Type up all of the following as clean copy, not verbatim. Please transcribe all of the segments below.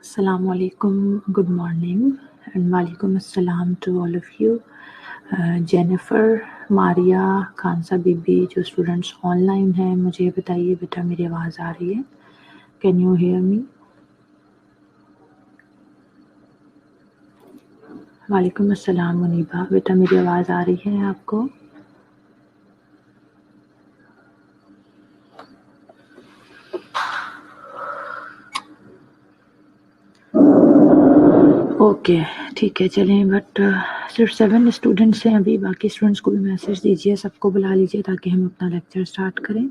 Assalamu alaikum, good morning, and walaikum assalam to all of you. Jennifer, Maria, Khansa Bibi, जो students online हैं, मुझे बताइए बेटा मेरी आवाज़ आ रही है? Can you hear me? वालेकुम अस्सलाम मुनीबा, बेटा मेरी आवाज़ आ रही है आपको? ओके ठीक है, चलें, बट सिर्फ 7 स्टूडेंट्स हैं अभी, बाकी स्टूडेंट्स को भी मैसेज दीजिए, सबको बुला लीजिए ताकि हम अपना लेक्चर स्टार्ट करें।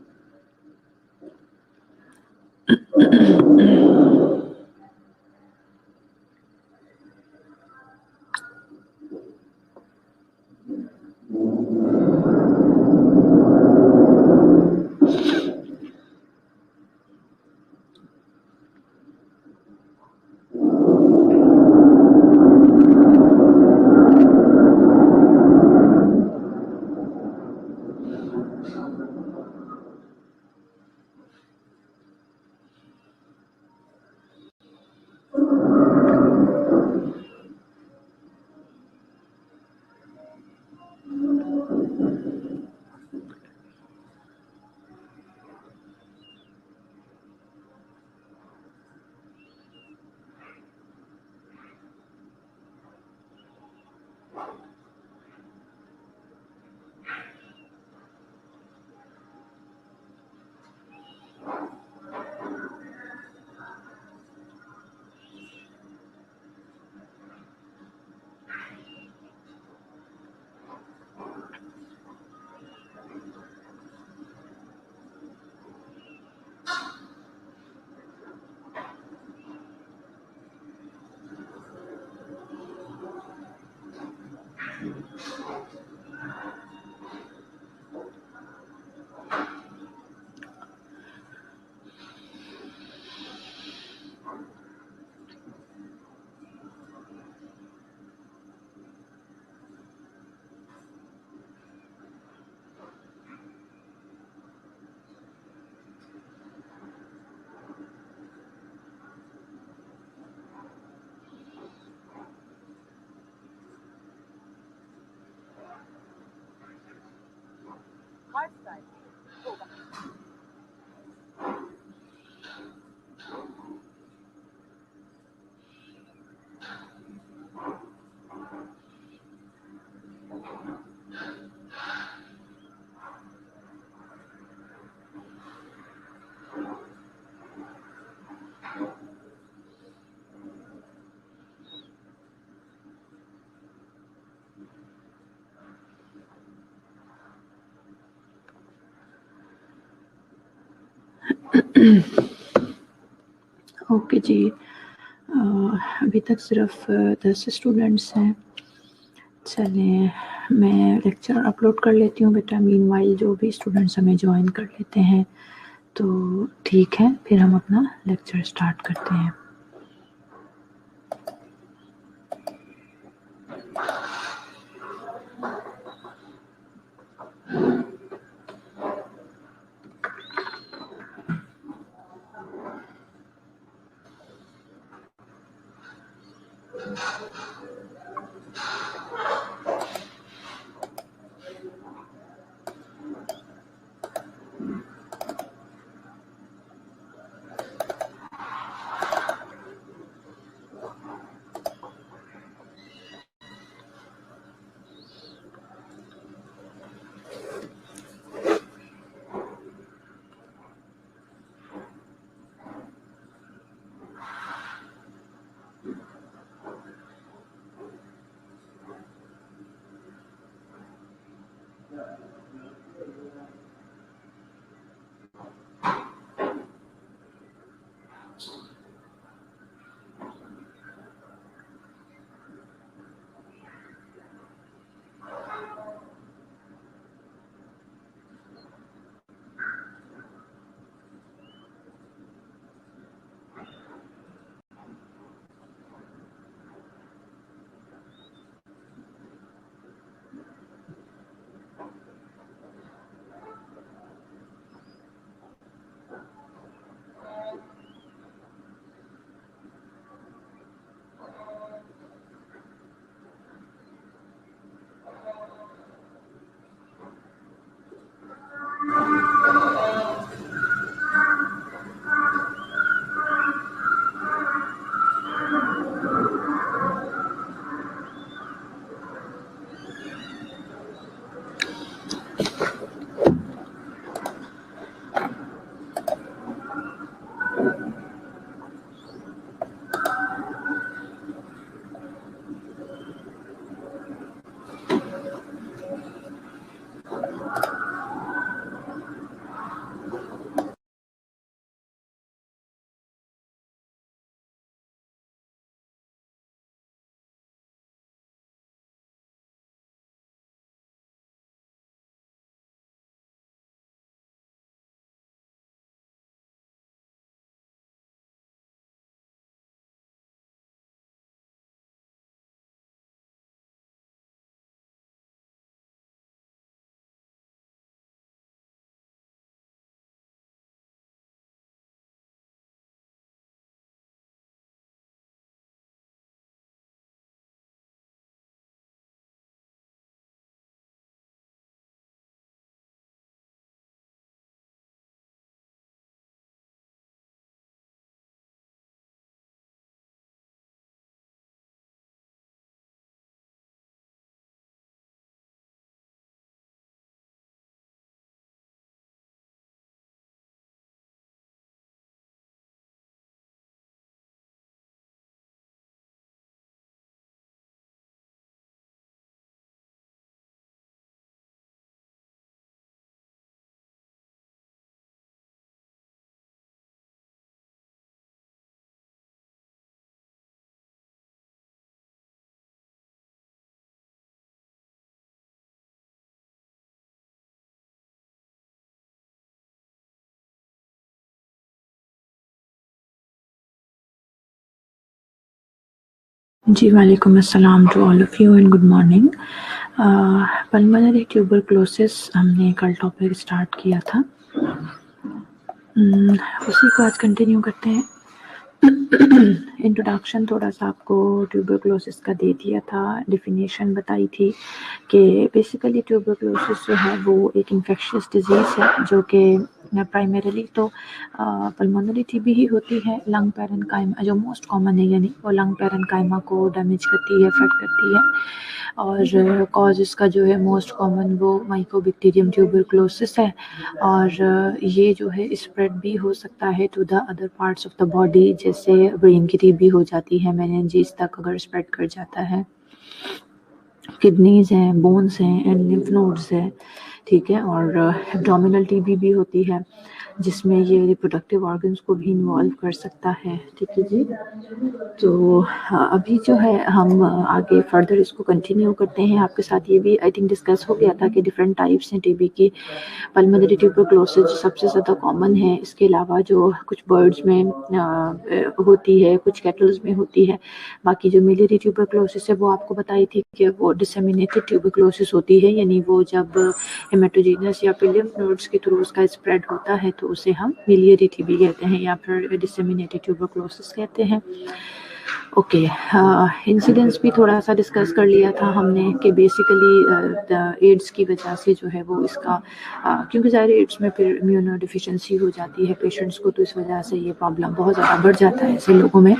ओके जी, अभी तक सिर्फ 10 स्टूडेंट्स हैं। चलें, मैं लेक्चर अपलोड कर लेती हूँ बेटा, मीनवाइल जो भी स्टूडेंट्स हमें ज्वाइन कर लेते हैं तो ठीक है, फिर हम अपना लेक्चर स्टार्ट करते हैं। जी, वालेकुम अस्सलाम to all of you and good morning. Pulmonary tuberculosis हमने कल टॉपिक स्टार्ट किया था, उसी को आज कंटिन्यू करते हैं। इंट्रोडक्शन थोड़ा सा आपको ट्यूबरक्लोसिस का दे दिया था, डेफिनेशन बताई थी कि बेसिकली ट्यूबरक्लोसिस जो है वो एक इन्फेक्शियस डिजीज़ है जो कि प्राइमरीली तो पल्मोनरी टीबी ही होती है। लंग पैरेन्काइमा जो मोस्ट कॉमन है, यानी वो लंग पैरेन्काइमा को डैमेज करती है, अफेक्ट करती है। और कॉज इसका जो है मोस्ट कॉमन वो माइकोबैक्टीरियम ट्यूबरक्लोसिस है, और ये जो है स्प्रेड भी हो सकता है to the other parts of the body, जैसे ब्रेन की टीबी हो जाती है, मेनिंजेस तक अगर स्प्रेड कर जाता है, किडनीज हैं, बोन्स हैं एंड लिम्फ नोड्स है, ठीक है। और एब्डोमिनल टीबी भी होती है जिसमें ये रिप्रोडक्टिव ऑर्गन्स को भी इन्वॉल्व कर सकता है, ठीक है जी। तो अभी जो है हम आगे फर्दर इसको कंटिन्यू करते हैं। आपके साथ ये भी आई थिंक डिस्कस हो गया था कि डिफरेंट टाइप्स हैं टीबी की। पल्मोनरी ट्यूबरक्लोसिस सबसे ज़्यादा कॉमन है, इसके अलावा जो कुछ बर्ड्स में होती है, कुछ कैटल्स में होती है। बाकी जो मिलियरी ट्यूबरक्लोसिस है वो आपको बताई थी कि वो डिसेमिनेटेड ट्यूबरक्लोसिस होती है, यानी वो जब हेमेटोजेनस या फिर लिम्फ नोड्स के थ्रू उसका स्प्रेड होता है तो उसे हम मिलियरी टीबी कहते हैं या फिर डिसेमिनेटेड ट्यूबरक्लोसिस कहते हैं। ओके, इंसिडेंस भी थोड़ा सा डिस्कस कर लिया था हमने कि बेसिकली एड्स की वजह से जो है वो इसका क्योंकि ज़ाहिर एड्स में फिर इम्यूनो डिफिशिएंसी हो जाती है पेशेंट्स को, तो इस वजह से ये प्रॉब्लम बहुत ज़्यादा बढ़ जाता है ऐसे लोगों में।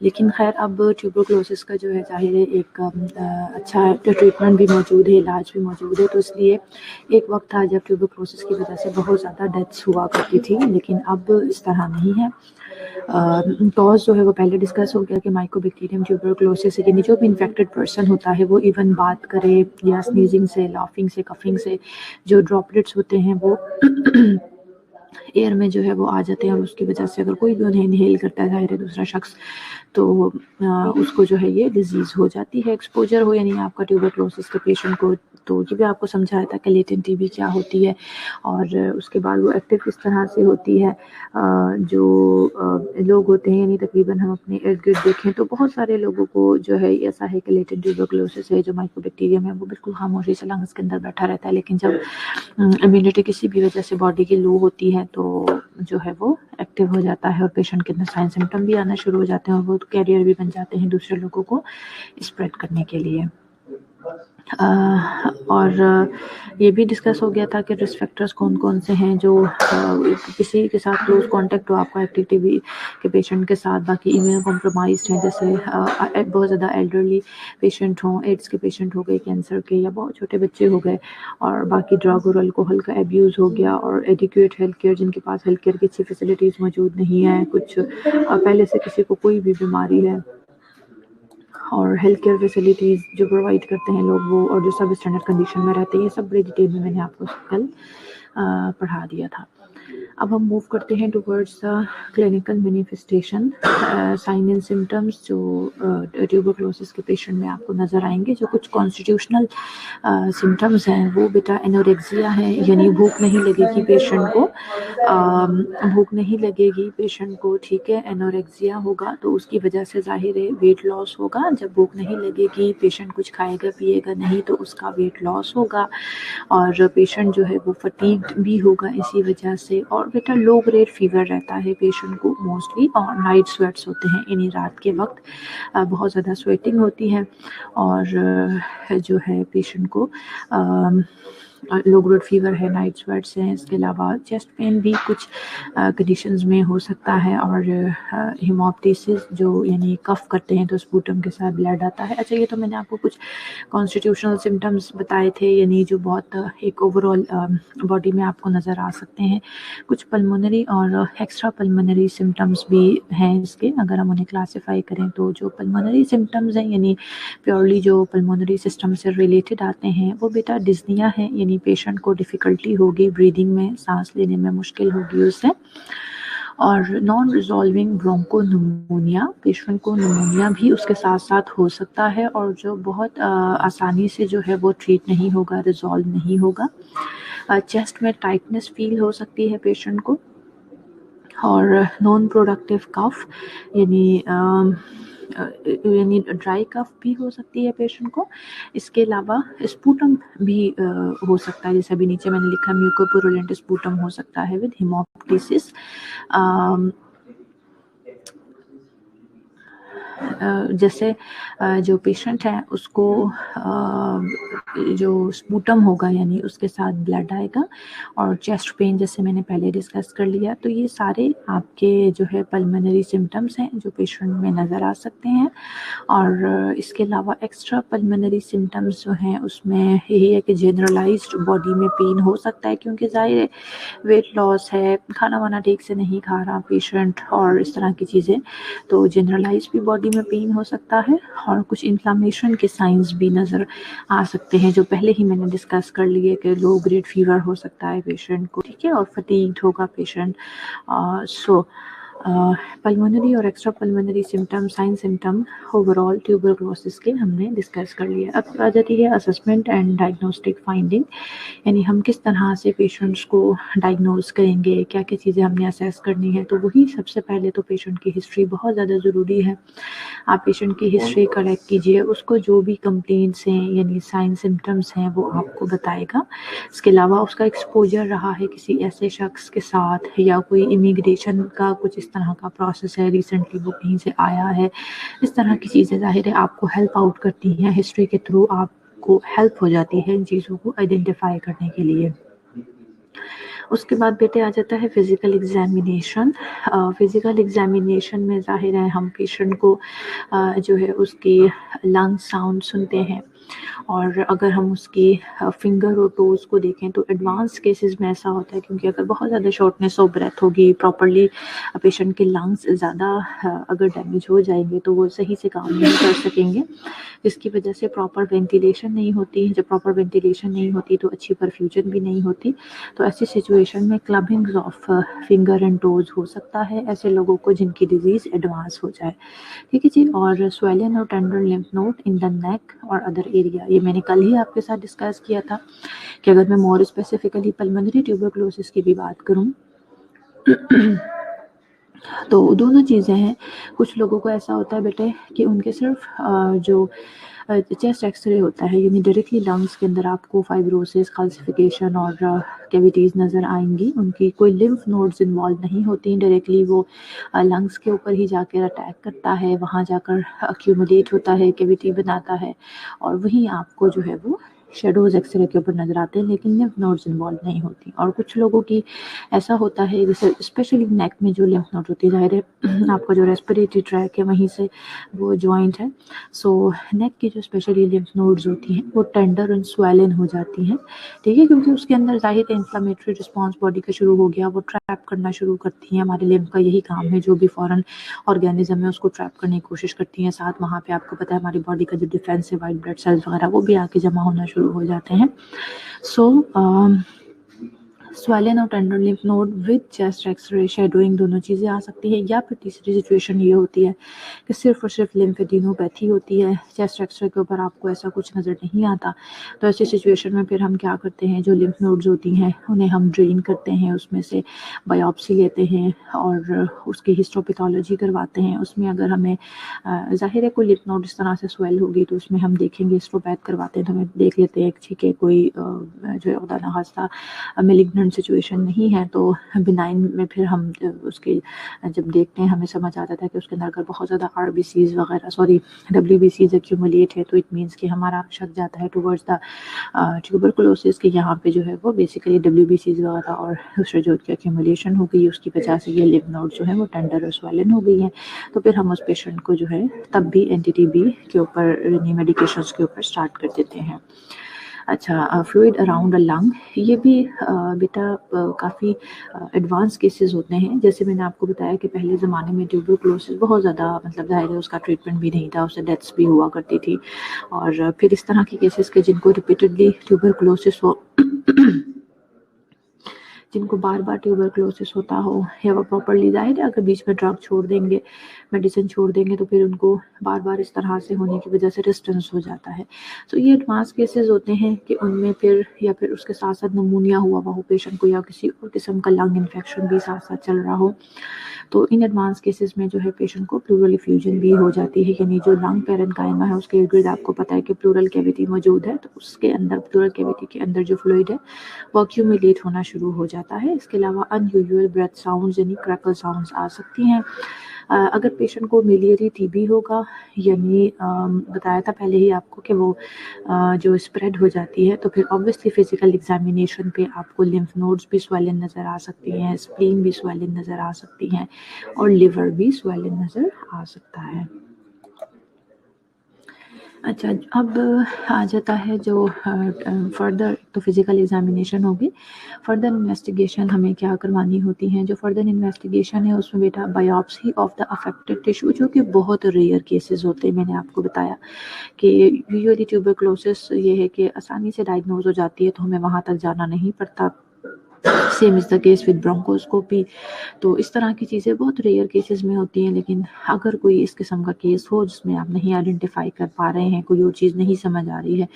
लेकिन खैर अब ट्यूबरक्लोसिस का जो है ज़ाहिर है एक अच्छा ट्रीटमेंट भी मौजूद है, इलाज भी मौजूद है, तो इसलिए एक वक्त था जब ट्यूबरक्लोसिस की वजह से बहुत ज़्यादा डेथ्स हुआ करती थी, लेकिन अब इस तरह नहीं है। कॉज जो है वो पहले डिस्कस हो गया कि माइकोबैक्टीरियम ट्यूबरक्लोसिस, यानी जो भी इन्फेक्टेड पर्सन होता है वो इवन बात करे या स्नीजिंग से, लाफिंग से, कफिंग से जो ड्रॉपलेट्स होते हैं वो एयर में जो है वो आ जाते हैं, और उसकी वजह से अगर कोई भी उन्हें इनहेल करता है, ज़ाहिर है दूसरा शख्स, तो उसको जो है ये डिजीज़ हो जाती है। एक्सपोजर हो यानी आपका ट्यूबरक्लोसिस के पेशेंट को, तो ये भी आपको समझाया था कि लेटेंट टीबी क्या होती है, और उसके बाद वो एक्टिव किस तरह से होती है। जो लोग होते हैं, यानी तकरीबन हम अपने इर्द गिर्द देखें तो बहुत सारे लोगों को जो है ऐसा है कि लेटेंट ट्यूबरक्लोसिस है, जो माइकोबैक्टीरियम है वो बिल्कुल खामोशी से लंग्स के अंदर बैठा रहता है, लेकिन जब इम्यूनिटी किसी भी वजह से बॉडी की लो होती है तो जो है वो एक्टिव हो जाता है, और पेशेंट के अंदर साइन सिम्टम भी आना शुरू हो जाते हैं, और वो कैरियर भी बन जाते हैं दूसरे लोगों को स्प्रेड करने के लिए। और ये भी डिस्कस हो गया था कि रिस्क फैक्टर्स कौन कौन से हैं जो किसी के साथ क्लोज कांटेक्ट हो आपका एक्टिव टीबी के पेशेंट के साथ, बाकी इम्यूनो कॉम्प्रोमाइज्ड हैं, जैसे बहुत ज़्यादा एल्डरली पेशेंट हों, एड्स के पेशेंट हो गए, कैंसर के, या बहुत छोटे बच्चे हो गए, और बाकी ड्रग और अल्कोहल का एब्यूज़ हो गया, और एडिक्वेट हेल्थ केयर, जिनके पास हेल्थ केयर की अच्छी फैसिलिटीज़ मौजूद नहीं है, कुछ पहले से किसी को कोई भी बीमारी है, और हेल्थ केयर फैसिलिटीज़ जो प्रोवाइड करते हैं लोग वो, और जो सब स्टैंडर्ड कंडीशन में रहते हैं, ये सब बड़ी डिटेल में मैंने आपको कल पढ़ा दिया था। अब हम मूव करते हैं towards the clinical manifestation, sign and symptoms जो ट्यूबरक्लोसिस के पेशेंट में आपको नज़र आएंगे। जो कुछ कॉन्स्टिट्यूशनल सिम्टम्स हैं वो बेटा एनोरेक्सिया है, यानी भूख नहीं लगेगी पेशेंट को, भूख नहीं लगेगी पेशेंट को, ठीक है। एनोरेक्सिया होगा तो उसकी वजह से ज़ाहिर है वेट लॉस होगा। जब भूख नहीं लगेगी, पेशेंट कुछ खाएगा पिएगा नहीं, तो उसका वेट लॉस होगा, और पेशेंट जो है वो फटीग्ड भी होगा इसी वजह से। और बेटा लो ग्रेड फीवर रहता है पेशेंट को मोस्टली, और नाइट स्वेट्स होते हैं, यानी रात के वक्त बहुत ज़्यादा स्वेटिंग होती है, और जो है पेशेंट को लो ग्रेड फीवर है, नाइट स्वेट्स हैं, इसके अलावा चेस्ट पेन भी कुछ कंडीशंस में हो सकता है, और हेमोप्टिसिस जो यानी कफ करते हैं तो स्पूटम के साथ ब्लड आता है। अच्छा, ये तो मैंने आपको कुछ कॉन्स्टिट्यूशनल सिम्टम्स बताए थे, यानी जो बहुत एक ओवरऑल बॉडी में आपको नज़र आ सकते हैं। कुछ पल्मोनरी और एक्स्ट्रा पल्मोनरी सिम्टम्स भी हैं इसके, अगर हम उन्हें क्लासीफाई करें तो जो पल्मोनरी सिम्टम्स हैं, यानी प्योरली जो पल्मोनरी सिस्टम से रिलेटेड आते हैं, वो बेटा डिस्निया है, यानी पेशेंट को डिफ़िकल्टी होगी ब्रीदिंग में, सांस लेने में मुश्किल होगी उससे, और नॉन रिजॉल्विंग ब्रोंकोनिमोनिया, पेशेंट को निमोनिया भी उसके साथ साथ हो सकता है, और जो बहुत आसानी से जो है वो ट्रीट नहीं होगा, रिजॉल्व नहीं होगा। चेस्ट में टाइटनेस फील हो सकती है पेशेंट को, और नॉन प्रोडक्टिव कफ, यानी यानी ड्राई कफ भी हो सकती है पेशेंट को। इसके अलावा स्पूटम भी हो सकता है, जैसे अभी नीचे मैंने लिखा म्यूकोपुरुलेंट स्पूटम हो सकता है विद हेमोप्टिसिस। जैसे जो पेशेंट है उसको जो स्पूटम होगा यानी उसके साथ ब्लड आएगा और चेस्ट पेन जैसे मैंने पहले डिस्कस कर लिया। तो ये सारे आपके जो है पल्मोनरी सिम्टम्स हैं जो पेशेंट में नज़र आ सकते हैं। और इसके अलावा एक्स्ट्रा पल्मोनरी सिम्टम्स जो हैं उसमें यही है कि जनरलाइज्ड बॉडी में पेन हो सकता है, क्योंकि ज़ाहिर है वेट लॉस है, खाना वाना ठीक से नहीं खा रहा पेशेंट और इस तरह की चीज़ें, तो जनरलाइज भी बॉडी में पेन हो सकता है। और कुछ इन्फ्लामेशन के साइंस भी नज़र आ सकते हैं जो पहले ही मैंने डिस्कस कर लिए कि लो ग्रेड फीवर हो सकता है पेशेंट को, ठीक है, और फटीग्ड होगा पेशेंट। सो पल्मोनरी और extra pulmonary symptom, sign symptom overall tuberculosis के हमने डिस्कस कर लिया। अब आ जाती है असेसमेंट एंड डायग्नोस्टिक फाइंडिंग, यानी हम किस तरह से पेशेंट्स को डायग्नोज करेंगे, क्या क्या चीज़ें हमने असेस करनी है। तो वही सबसे पहले तो पेशेंट की हिस्ट्री बहुत ज़्यादा ज़रूरी है। आप पेशेंट की हिस्ट्री कलेक्ट कीजिए, उसको जो भी कंप्लेंट्स हैं यानी साइन सिम्टम्स हैं वो आपको बताएगा। इसके अलावा उसका एक्सपोजर रहा है किसी ऐसे शख्स के साथ या कोई इमिग्रेशन का कुछ इस तरह का प्रोसेस है, रिसेंटली वो कहीं से आया है, इस तरह की चीज़ें ज़ाहिर है आपको हेल्प आउट करती हैं। हिस्ट्री के थ्रू आपको हेल्प हो जाती है इन चीज़ों को आइडेंटिफाई करने के लिए। उसके बाद बेटे आ जाता है फिज़िकल एग्जामिनेशन। फिज़िकल एग्जामिनेशन में ज़ाहिर है हम पेशेंट को जो है उसकी लंग साउंड सुनते हैं, और अगर हम उसकी फिंगर और टोज़ को देखें तो एडवांस केसेस में ऐसा होता है, क्योंकि अगर बहुत ज़्यादा शॉर्टनेस ऑफ ब्रेथ होगी, प्रॉपर्ली पेशेंट के लंग्स ज़्यादा अगर डैमेज हो जाएंगे तो वो सही से काम नहीं कर सकेंगे, जिसकी वजह से प्रॉपर वेंटिलेशन नहीं होती। जब प्रॉपर वेंटिलेशन नहीं होती तो अच्छी परफ्यूजन भी नहीं होती। तो ऐसी सिचुएशन में clubbings of finger and toes हो सकता है ऐसे लोगों को जिनकी डिजीज़ एडवांस हो जाए, ठीक है जी। और स्वेलन और tender lymph node in the neck और अदर एरिया, ये मैंने कल ही आपके साथ डिस्कस किया था कि अगर मैं मोर स्पेसिफिकली पल्मोनरी ट्यूबरकुलोसिस की भी बात करूं तो दोनों चीज़ें हैं। कुछ लोगों को ऐसा होता है बेटे कि उनके सिर्फ जो चेस्ट एक्सरे होता है यानी डायरेक्टली लंग्स के अंदर आपको फाइब्रोसिस, कैल्सिफिकेशन और कैविटीज़ नज़र आएंगी, उनकी कोई लिम्फ नोड्स इन्वॉल्व नहीं होती। डायरेक्टली वो लंग्स के ऊपर ही जाकर अटैक करता है, वहाँ जाकर अक्यूमुलेट होता है, कैविटी बनाता है, और वहीं आपको जो है वो शेडोज़ एक्सरे के ऊपर नज़र आते हैं, लेकिन लिम्फ नोड्स इन्वॉल्व नहीं होती। और कुछ लोगों की ऐसा होता है जैसे स्पेशली नेक में जो लिम्फ नोड होती है, ज़ाहिर है आपका जो रेस्पिरेटरी ट्रैक है वहीं से वो जॉइंट है, सो नेक की जो स्पेशली लिम्फ नोड्स होती हैं वो टेंडर एंड स्वेलन हो जाती हैं, ठीक है, क्योंकि उसके अंदर ज़ाहिर है इन्फ्लेमेटरी रिस्पॉन्स बॉडी का शुरू हो गया, वो ट्रैप करना शुरू करती हैं। हमारे लिम्फ का यही काम है, जो भी फॉरेन ऑर्गेनिज्म है उसको ट्रैप करने की कोशिश करती हैं। साथ वहाँ पे आपको पता है हमारी बॉडी का जो डिफेंस है, वाइट ब्लड सेल्स वगैरह, वो भी आके जमा होना शुरू हो जाते हैं। सो स्वेलन और tender lymph node with chest X ray shadowing दोनों चीज़ें आ सकती है। या फिर तीसरी सिचुएशन ये होती है कि सिर्फ और सिर्फ लिम्फेडिनोपैथी होती है, चेस्ट एक्सरे के ऊपर आपको ऐसा कुछ नज़र नहीं आता। तो ऐसी सिचुएशन में फिर हम क्या करते हैं, जो लिम्फ नोड्स होती हैं उन्हें हम ड्रेन करते हैं, उसमें से बायोप्सी लेते हैं और उसकी हिस्टोपैथोलॉजी करवाते हैं। उसमें अगर हमें ज़ाहिर है कोई लिम्फ नोड इस तरह से स्वेल होगी तो उसमें हम देखेंगे, हिस्टोपैथ करवाते हैं तो हमें देख लेते हैं ठीक है कोई जो है खुदा न खास्ता मेलिग्नेंट सिचुएशन नहीं है, तो बिनाइन में फिर हम उसके जब देखते हैं हमें समझ आ जाता है कि उसके अंदर अगर बहुत ज़्यादा RBCs वगैरह WBCs एक्यूमुलेट है तो इट मीन्स कि हमारा शक जाता है टुवर्ड्स द ट्यूबरकुलोसिस के यहाँ पे जो है वो बेसिकली WBCs वगैरह और दूसरे जो की एक्यूमुलेशन हो गई, उसकी वजह से ये लिम्फ नोड जो है वो टेंडर और स्वेलन हो गई है। तो फिर हम उस पेशेंट को जो है तब भी NTTB के ऊपर मेडिकेशंस के ऊपर स्टार्ट कर देते हैं। अच्छा, फ्लूइड अराउंड द लंग, ये भी बेटा काफ़ी एडवांस केसेस होते हैं। जैसे मैंने आपको बताया कि पहले ज़माने में ट्यूबरकुलोसिस बहुत ज़्यादा मतलब ज़ाहिर है उसका ट्रीटमेंट भी नहीं था, उससे डेथ्स भी हुआ करती थी। और फिर इस तरह के केसेस के जिनको रिपीटेडली ट्यूबरकुलोसिस हो जिनको बार बार ट्यूबरक्लोसिस होता हो या वो प्रॉपरली, जाहिर है अगर बीच में ड्रग छोड़ देंगे, मेडिसिन छोड़ देंगे, तो फिर उनको बार बार इस तरह से होने की वजह से रेजिस्टेंस हो जाता है। तो ये एडवांस केसेस होते हैं कि उनमें फिर या फिर उसके साथ साथ नमूनिया हुआ हो पेशेंट को, या किसी और किस्म का लंग इन्फेक्शन भी साथ साथ चल रहा हो। तो इन एडवांस केसेस में जो है पेशेंट को प्लूरल इफ्यूजन भी हो जाती है, यानी जो लंग पैरेन्काइमा है उसके इर्द गिर्द आपको पता है कि प्लूरल कैविटी मौजूद है, तो उसके अंदर प्लूरल कैविटी के अंदर जो फ्लूइड है वो एक्यूमुलेट होना शुरू हो जाता है। इसके अलावा अनयूजुअल ब्रेथ साउंड्स यानी क्रैकल साउंड्स आ सकती हैं। अगर पेशेंट को मिलियरी टीबी होगा, यानी बताया था पहले ही आपको कि वो जो स्प्रेड हो जाती है, तो फिर ऑब्वियसली फिजिकल एग्जामिनेशन पे आपको लिम्फ नोड्स भी स्वेलन नज़र आ सकती हैं, स्प्लीन भी स्वेलन नज़र आ सकती हैं, और लिवर भी स्वेलन नज़र आ सकता है। अच्छा, अब आ जाता है जो फर्दर, तो फिज़िकल एग्जामिनेशन होगी। फर्दर इन्वेस्टिगेशन हमें क्या करवानी होती है? जो फर्दर इन्वेस्टिगेशन है उसमें बेटा biopsy of the affected tissue, जो कि बहुत रेयर केसेस होते हैं। मैंने आपको बताया कि यूजुअली ट्यूबरक्लोसिस ये है कि आसानी से डायग्नोज हो जाती है, तो हमें वहाँ तक जाना नहीं पड़ता। Same is the case with bronchoscopy. तो इस तरह की चीज़ें बहुत रेयर केसेस में होती हैं, लेकिन अगर कोई इस किस्म का केस हो जिसमें आप नहीं आइडेंटिफाई कर पा रहे हैं, कोई और चीज़ नहीं समझ आ रही है,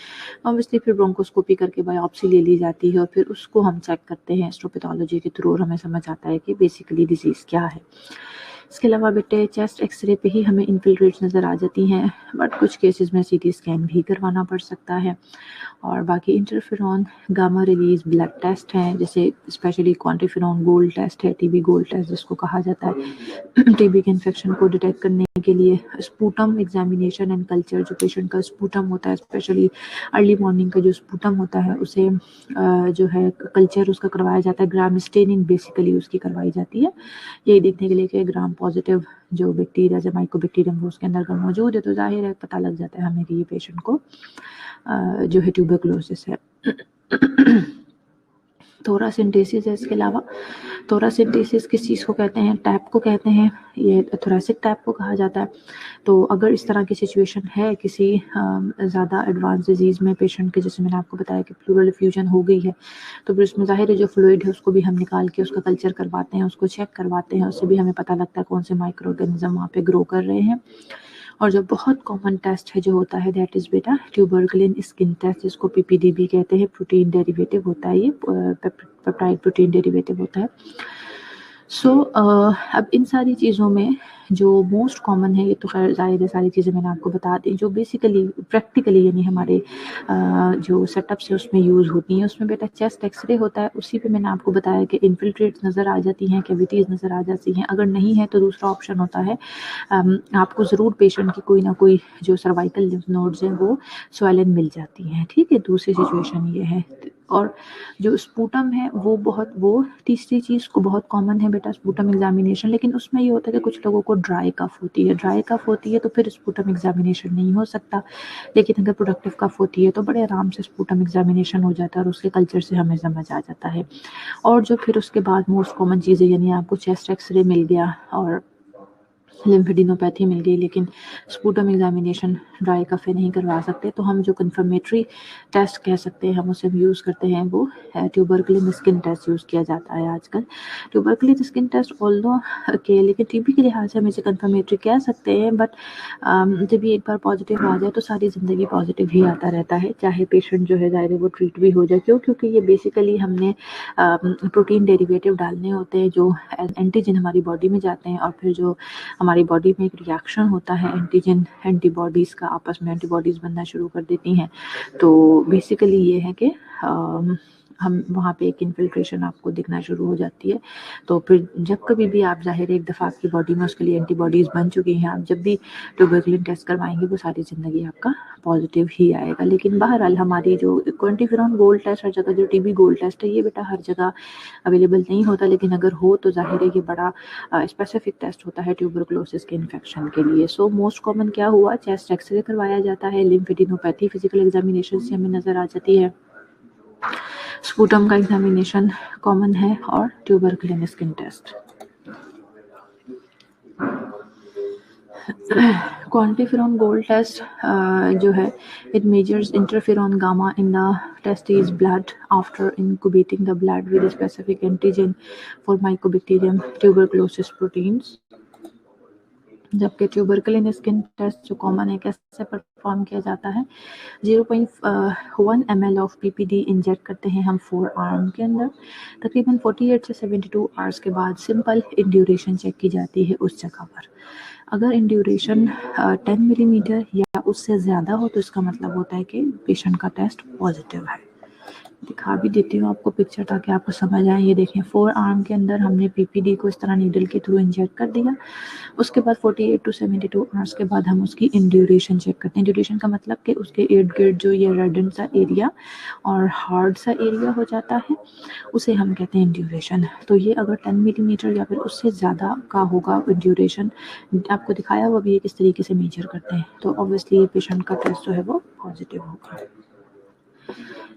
ऑब्वियसली फिर ब्रोंकोस्कोपी करके बायोप्सी ले ली जाती है और फिर उसको हम चेक करते हैं हिस्टोपैथोलॉजी के थ्रू, और हमें समझ आता है कि बेसिकली डिजीज़ क्या है। इसके अलावा बेटे चेस्ट एक्सरे पे ही हमें इन्फिल्ट्रेट्स नज़र आ जाती हैं, बट कुछ केसेस में सीटी स्कैन भी करवाना पड़ सकता है। और बाकी interferon, gamma release blood test हैं, जैसे स्पेशली क्वांटिफेरॉन गोल्ड टेस्ट है, टीबी गोल्ड टेस्ट जिसको कहा जाता है, टीबी के इन्फेक्शन को डिटेक्ट करने के लिए। स्पूटम एग्जामिनेशन एंड कल्चर, जो पेशेंट का स्पूटम होता है, स्पेशली अर्ली मॉर्निंग का जो स्पूटम होता है, उसे जो है कल्चर उसका करवाया जाता है। ग्राम स्टेनिंग बेसिकली उसकी करवाई जाती है, यही देखने के लिए कि ग्राम पॉजिटिव जो बैक्टीरिया या माइकोबैक्टीरियम वो उसके अंदर अगर मौजूद है, तो जाहिर है पता लग जाता है हमें कि ये पेशेंट को जो है ट्यूबरक्लोसिस है। थोरासिंथेसिस है। इसके अलावा थोरासिंथेसिस किस चीज़ को कहते हैं? टैप को कहते हैं, ये थोरेसिक टैप को कहा जाता है। तो अगर इस तरह की सिचुएशन है किसी ज़्यादा एडवांस डिजीज़ में पेशेंट के, जैसे मैंने आपको बताया कि प्लूरल इफ्यूजन हो गई है, तो फिर उसमें ज़ाहिर है जो फ्लूइड है उसको भी हम निकाल के उसका कल्चर करवाते हैं, उसको चेक करवाते हैं, उससे भी हमें पता लगता है कौन से माइक्रो ऑर्गेनिज्म वहाँ पे ग्रो कर रहे हैं। और जो बहुत कॉमन टेस्ट है जो होता है, दैट इज़ बेटा ट्यूबरकुलिन स्किन टेस्ट, जिसको पीपीडीबी कहते हैं। प्रोटीन डेरिवेटिव होता है, ये पेप्टाइड प्रोटीन डेरिवेटिव होता है। सो अब इन सारी चीज़ों में जो मोस्ट कॉमन है, ये तो खैर जाहिर है सारी चीज़ें मैंने आपको बता दी, जो बेसिकली प्रैक्टिकली यानी हमारे जो सेटअप्स है उसमें यूज़ होती हैं, उसमें बेटा चेस्ट एक्सरे होता है। उसी पे मैंने आपको बताया कि इन्फिल्ट्रेट्स नज़र आ जाती हैं, कैविटीज़ नज़र आ जाती हैं। अगर नहीं है तो दूसरा ऑप्शन होता है, आपको ज़रूर पेशेंट की कोई ना कोई जो सर्वाइकल लिम्फ नोड्स हैं वो स्वेलन मिल जाती हैं, ठीक है। दूसरी सिचुएशन ये है। और जो स्पूटम है वो तीसरी चीज़ को बहुत कॉमन है बेटा, स्पूटम एग्जामिनेशन। लेकिन उसमें ये होता है कि कुछ लोगों को ड्राई कफ होती है, तो फिर स्पूटम एग्जामिनेशन नहीं हो सकता। लेकिन अगर प्रोडक्टिव कफ होती है तो बड़े आराम से स्पूटम एग्जामिनेशन हो जाता है और उसके कल्चर से हमें समझ आ जाता है। और जो फिर उसके बाद मोस्ट कॉमन चीज़ें, यानी आपको चेस्ट एक्सरे मिल गया और लिम्फेडिनोपैथी मिल गई, लेकिन स्पूटम एग्जामिनेशन ड्राई कफ नहीं करवा सकते, तो हम जो कन्फर्मेटरी टेस्ट कह सकते हैं हम उसे यूज़ करते हैं, वो ट्यूबरकुलिन स्किन टेस्ट यूज़ किया जाता है आजकल। ट्यूबरकुलिन स्किन टेस्ट ऑल्दो के, लेकिन टीबी के लिहाज से हम इसे कन्फर्मेटरी कह सकते हैं, बट जब ये एक बार पॉजिटिव आ जाए तो सारी ज़िंदगी पॉजिटिव ही आता रहता है, चाहे पेशेंट जो है ज़ाहिर है वो ट्रीट भी हो जाए। क्यों? क्योंकि ये बेसिकली हमने प्रोटीन डेरिवेटिव डालने होते हैं जो एंटीजन हमारी बॉडी में जाते हैं, और फिर जो हमारी बॉडी में एक रिएक्शन होता है, एंटीजन एंटीबॉडीज़ का आपस में एंटीबॉडीज़ बनना शुरू कर देती हैं। तो बेसिकली ये है कि हम वहाँ पे एक इन्फिल्ट्रेशन आपको दिखना शुरू हो जाती है। तो फिर जब कभी भी आप, ज़ाहिर है एक दफ़ा आपकी बॉडी में उसके लिए एंटीबॉडीज़ बन चुकी हैं, आप जब भी ट्यूबरकुलिन टेस्ट करवाएंगे वो सारी ज़िंदगी आपका पॉजिटिव ही आएगा। लेकिन बहरहाल हमारी जो क्वांटिफेरॉन गोल्ड टेस्ट हर जगह, जो टीबी गोल्ड टेस्ट है, ये बेटा हर जगह अवेलेबल नहीं होता, लेकिन अगर हो तो ज़ाहिर है ये बड़ा स्पेसिफिक टेस्ट होता है ट्यूबरकुलोसिस के इन्फेक्शन के लिए। सो मोस्ट कॉमन क्या हुआ, चेस्ट एक्सरे करवाया जाता है, लिम्फेडिनोपैथी फिजिकल एग्जामिनेशन से हमें नज़र आ जाती है, स्पूटम का एग्जामिनेशन कॉमन है, और tuberculin skin test. Quantiferon gold test जो है, it measures interferon gamma in the tested blood after incubating the blood with specific antigen for mycobacterium tuberculosis proteins. जबकि ट्यूबरकुलिन स्किन टेस्ट जो common है, कैसे perform किया जाता है, 0.1 ml ऑफ पीपीडी इंजेक्ट करते हैं हम 4 आर्म के अंदर। तकरीबन 48 से 72 आवर्स के बाद सिंपल इंड्यूरेशन चेक की जाती है उस जगह पर। अगर इंड्यूरेशन 10 मिलीमीटर या उससे ज़्यादा हो तो इसका मतलब होता है कि पेशेंट का टेस्ट पॉजिटिव है। दिखा भी देती हूँ आपको पिक्चर ताकि आपको समझ आए। ये देखें, 4 आर्म के अंदर हमने पीपीडी को इस तरह नीडल के थ्रू इंजेक्ट कर दिया। उसके बाद 48 टू 72 आवर्स के बाद हम उसकी इंड्यूरेशन चेक करते हैं। इंड्यूरेशन का मतलब कि उसके इर्द गिर्द जो ये रेडन सा एरिया और हार्ड सा एरिया हो जाता है, उसे हम कहते हैं इंड्यूरेशन। तो ये अगर 10 मिलीमीटर या फिर उससे ज़्यादा का होगा इंड्यूरेशन, आपको दिखाया हुआ भी है किस तरीके से मेजर करते हैं, तो ऑब्वियसली ये पेशेंट का टेस्ट जो है वो पॉजिटिव होगा।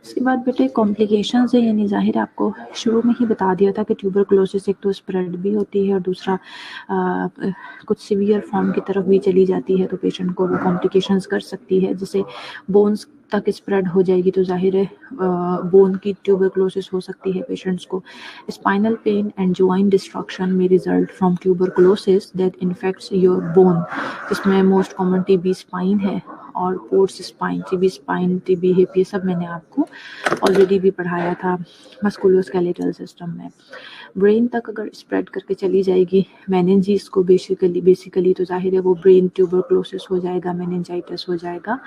इसके बाद बेटे कॉम्प्लिकेशंस है, यानी ज़ाहिर है आपको शुरू में ही बता दिया था कि ट्यूबरकुलोसिस एक तो स्प्रेड भी होती है और दूसरा कुछ सीवियर फॉर्म की तरफ भी चली जाती है, तो पेशेंट को वो कॉम्प्लिकेशंस कर सकती है। जैसे बोन्स तक स्प्रेड हो जाएगी तो जाहिर है बोन की ट्यूबरकुलोसिस हो सकती है पेशेंट्स को। Spinal pain and joint destruction में result from tuberculosis that infects your bone. इसमें मोस्ट कॉमन टीबी स्पाइन है और Pott's spine, TB spine, TB hip, ये सब मैंने आपको ऑलरेडी भी पढ़ाया था मस्कुलोस्केलेटल सिस्टम में। ब्रेन तक अगर स्प्रेड करके चली जाएगी मेनिंजिस को बेसिकली तो जाहिर है वो ब्रेन ट्यूबरकुलोसिस हो जाएगा, मेनिंजाइटिस हो जाएगा।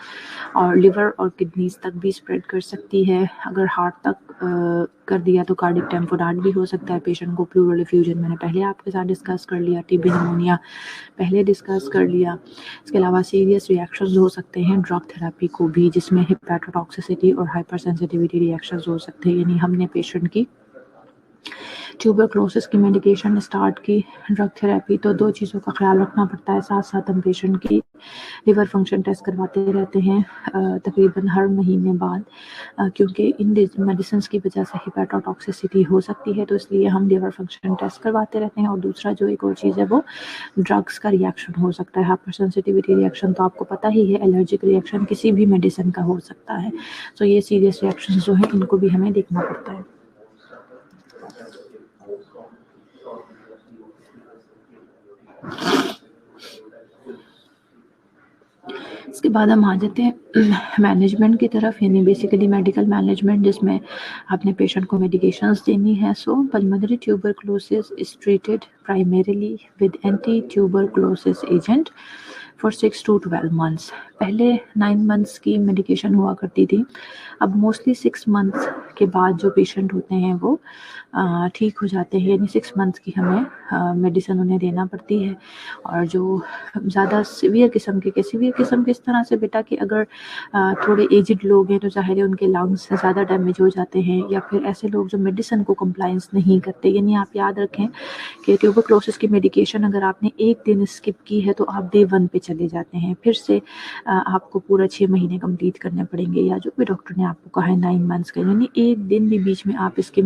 और लिवर और किडनीज तक भी स्प्रेड कर सकती है। अगर हार्ट तक कर दिया तो कार्डिक टेम्पोराड भी हो सकता है पेशेंट को। प्लूरल एफ्यूजन मैंने पहले आपके साथ डिस्कस कर लिया, टीबी निमोनिया पहले डिस्कस कर लिया। इसके अलावा सीरियस रिएक्शंस हो सकते हैं ड्रग थेरेपी को भी, जिसमें हेपेटोटॉक्सिसिटी और हाइपर सेंसिटिविटी रिएक्शंस हो सकते हैं। यानी हमने पेशेंट की ट्यूबरकुलोसिस की मेडिकेशन स्टार्ट की, ड्रग थेरेपी, तो दो चीज़ों का ख्याल रखना पड़ता है। साथ साथ हम पेशेंट की लिवर फंक्शन टेस्ट करवाते रहते हैं तकरीबन हर महीने बाद, क्योंकि इन मेडिसिन की वजह से हेपेटोटॉक्सिसिटी हो सकती है, तो इसलिए हम लिवर फंक्शन टेस्ट करवाते रहते हैं। और दूसरा जो एक और चीज़ है वो ड्रग्स का रिएक्शन हो सकता है। हाइपर सेंसिटिविटी रिएक्शन तो आपको पता ही है, एलर्जिक रिएक्शन किसी भी मेडिसिन का हो सकता है। तो ये सीरियस रिएक्शन जो है इनको भी हमें देखना पड़ता है। इसके बाद हम आ जाते हैं मैनेजमेंट की तरफ, यानी बेसिकली मेडिकल मैनेजमेंट, जिसमें आपने पेशेंट को मेडिकेशंस देनी है। So pulmonary tuberculosis is treated primarily with anti tuberculosis agent for 6 to 12 months। पहले 9 months की मेडिकेशन हुआ करती थी, अब मोस्टली 6 months के बाद जो पेशेंट होते हैं वो ठीक हो जाते हैं, यानी 6 months की हमें मेडिसिन उन्हें देना पड़ती है। और जो ज़्यादा सीवियर किस्म के इस तरह से बेटा कि अगर थोड़े एजड लोग हैं तो ज़ाहिर है उनके लंग्स ज़्यादा डैमेज हो जाते हैं, या फिर ऐसे लोग जो मेडिसिन को कंप्लाइंस नहीं करते। यानी आप याद रखें कि ट्यूबरकुलोसिस की मेडिकेशन अगर आपने एक दिन स्किप की है तो आप डे 1 पे चले जाते हैं, फिर से आपको पूरा 6 महीने कंप्लीट करने पड़ेंगे, या जो भी डॉक्टर ने आपको कहा है 9 months का, यानी एक दिन भी बीच में आप स्किप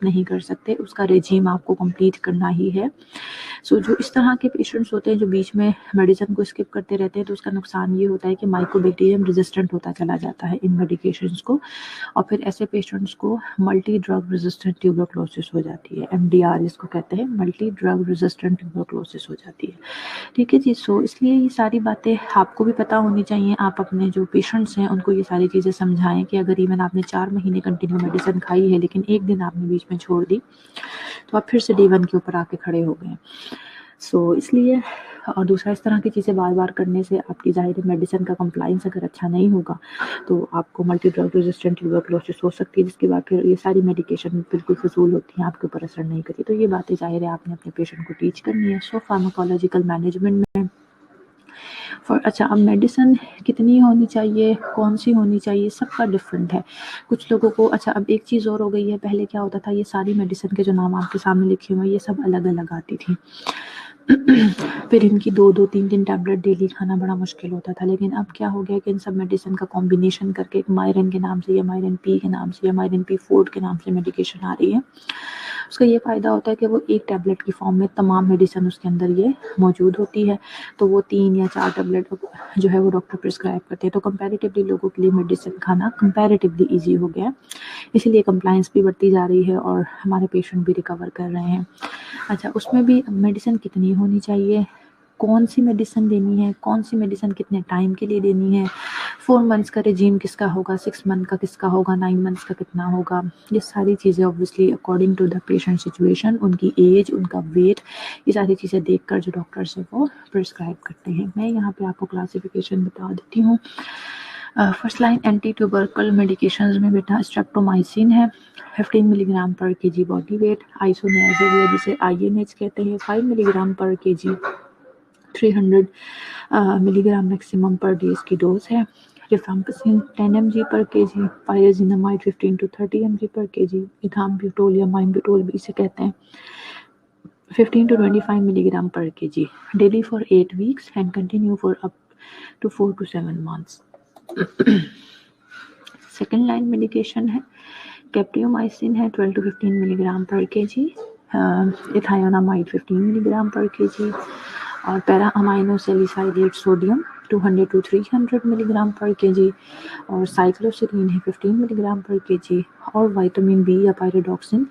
नहीं कर सकते, उसका रेजीम आपको कंप्लीट करना ही है। सो जो इस तरह के पेशेंट्स होते हैं जो बीच में मेडिसिन को स्किप करते रहते हैं, तो उसका नुकसान ये होता है कि माइकोबैक्टीरियम रेजिस्टेंट होता चला जाता है इन मेडिकेशंस को, और फिर ऐसे पेशेंट्स को मल्टी ड्रग रेजिस्टेंट ट्यूबरकुलोसिस हो जाती है, MDR जिसको कहते हैं, मल्टी ड्रग रेजिस्टेंट ट्यूबरकुलोसिस हो जाती है। ठीक है जी। सो इसलिए ये सारी बातें आपको भी पता होनी चाहिए। आप अपने जो पेशेंट्स हैं उनको ये सारी चीज़ें समझाएं कि अगर इवन आपने 4 महीने कंटिन्यू मेडिसिन खाई है लेकिन एक दिन आपने बीच में छोड़ दी तो आप फिर से डे 1 के ऊपर आके खड़े हो गए। सो इसलिए, और दूसरा इस तरह की चीज़ें बार बार करने से आपकी ज़ाहिर मेडिसिन का कंप्लाइंस अगर अच्छा नहीं होगा तो आपको मल्टी ड्रग रेजिस्टेंट ट्यूबरकुलोसिस हो सकती है, जिसके बाद फिर ये सारी मेडिकेशन बिल्कुल फजूल होती हैं, आपके ऊपर असर नहीं करती। तो ये बातें ज़ाहिर है आपने अपने पेशेंट को टीच करनी है। सो फार्माकोलॉजिकल मैनेजमेंट में अच्छा, अब मेडिसिन कितनी होनी चाहिए, कौन सी होनी चाहिए, सबका डिफरेंट है। कुछ लोगों को, अच्छा अब एक चीज़ और हो गई है, पहले क्या होता था, ये सारी मेडिसिन के जो नाम आपके सामने लिखे हुए हैं ये सब अलग अलग आती थी फिर इनकी 2-2, 3-3 टैबलेट डेली खाना बड़ा मुश्किल होता था। लेकिन अब क्या हो गया कि इन सब मेडिसिन का कॉम्बिनेशन करके एक मायरन के नाम से या मायरन पी के नाम से या मायरन P4 के नाम से मेडिकेशन आ रही है। اس کا یہ فائدہ ہوتا ہے کہ وہ ایک ٹیبلٹ کی فارم میں تمام میڈیسن اس کے اندر یہ موجود ہوتی ہے، تو وہ 3 یا 4 ٹیبلٹ جو ہے وہ ڈاکٹر پرسکرائب کرتے ہیں، تو کمپیریٹیولی لوگوں کے لیے میڈیسن کھانا کمپیریٹیولی ایزی ہو گیا ہے، اسی لیے کمپلائنس بھی بڑھتی جا رہی ہے اور ہمارے پیشنٹ بھی ریکور کر رہے ہیں۔ اچھا، اس میں بھی میڈیسن کتنی ہونی چاہیے، کون سی میڈیسن دینی ہے، کون سی میڈیسن کتنے ٹائم کے لیے دینی ہے، 4 منتھس کا رجیم کس کا ہوگا، 6 منتھ کا کس کا ہوگا، 9 منتھس کا کتنا ہوگا، یہ ساری چیزیں obviously according to the patient situation, ان کی ایج، ان کا ویٹ، یہ ساری چیزیں دیکھ کر جو ڈاکٹرس ہیں وہ پرسکرائب کرتے ہیں۔ میں یہاں پہ آپ کو کلاسیفیکیشن بتا دیتی ہوں۔ فرسٹ لائن اینٹی ٹیوبرکل میڈیکیشنز میں بیٹا اسٹریپٹومائسین ہے، 15 ملی گرام پر کے جی باڈی ویٹ، آئسونیازول جسے INH کہتے ہیں، 5 ملی گرام پر کے جی، 300 ملی گرام میکسیمم پر ڈے اس کی ڈوز ہے۔ ریفامپسین 10 mg per K G, پائرازینامائڈ 15 to 30 mg per K جی، ایتھامبیوٹول یا مائمبیوٹول بھی اسے کہتے ہیں، 15 to 25 ملی gram per K G, daily for 8 weeks and continue for up to 4 to 7 months۔ Second line medication ہے capreomycin ہے، 12 to 15 ملی گرام پر کے جی، ایتھائونامائڈ 15 ملی گرام پر کے جی، اور پیرا امائنو سیلیسائلیٹ سوڈیم 200 to 300 ملی گرام پر کے جی، اور سائکلوسیرین ہے 15 ملی gram per K جی، اور وائٹامن بی یا پائروڈاکسن